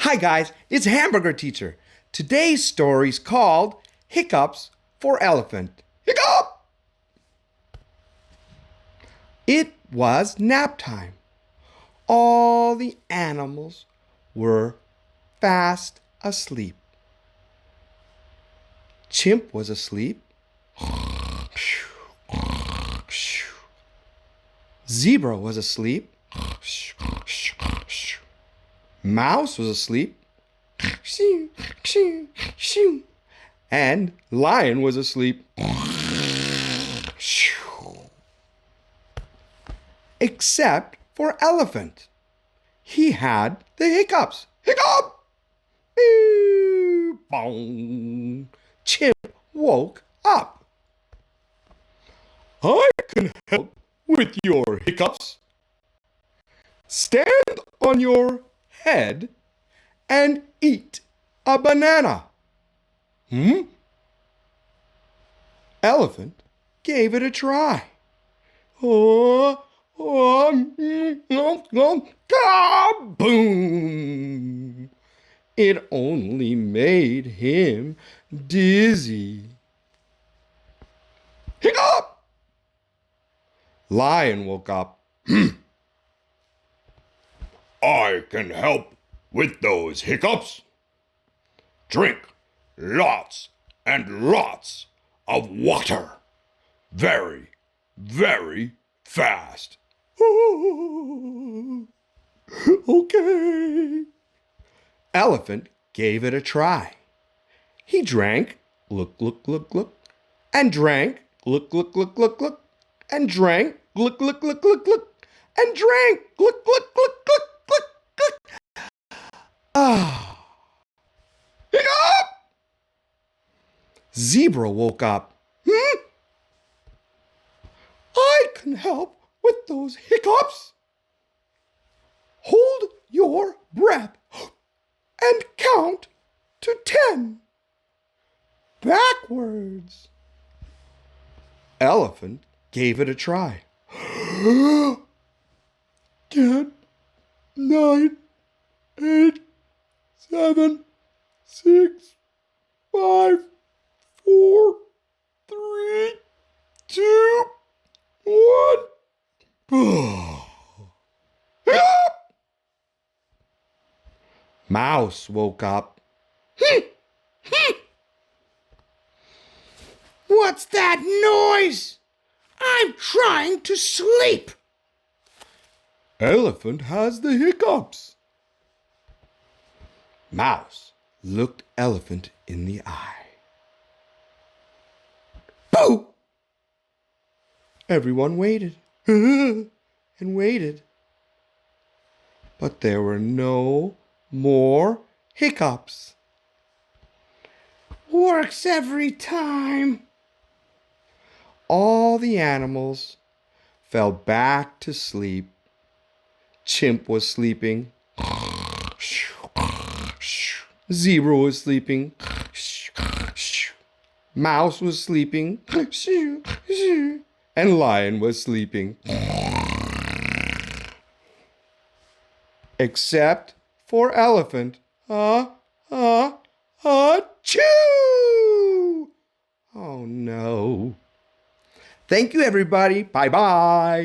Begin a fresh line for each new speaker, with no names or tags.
Hi guys, it's Hiccups. Today's story's called Hiccups for Elephant. Hiccup! It was nap time. All the animals were fast asleep. Chimp was asleep. Zebra was asleep. Mouse was asleep. And Lion was asleep. Except for Elephant. He had the hiccups. Hiccup! Beep, bong. Chimp woke up. I can help with your hiccups. Stand on your head and eat a banana. Elephant gave it a try. Kaboom! It only made him dizzy. Hiccup! Lion woke up. I can help with those hiccups. Drink lots and lots of water. Very, very fast. Okay. Elephant gave it a try. He drank, look, and drank, look, and drank, look, and drank, look. Ah. Hiccup! Zebra woke up. I can help with those hiccups. Hold your breath and count to 10. Backwards. Elephant gave it a try. 10, 9, 8, 7, 6, 5, 4, 3, 2, 1. Mouse woke up. What's that noise? I'm trying to sleep. Elephant has the hiccups. Mouse looked Elephant in the eye. Boo! Everyone waited and waited. But there were no more hiccups. Works every time. All the animals fell back to sleep. Chimp was sleeping. Zebra was sleeping. Mouse was sleeping. And Lion was sleeping. Except for Elephant. Achoo! Oh no. Thank you, everybody. Bye-bye.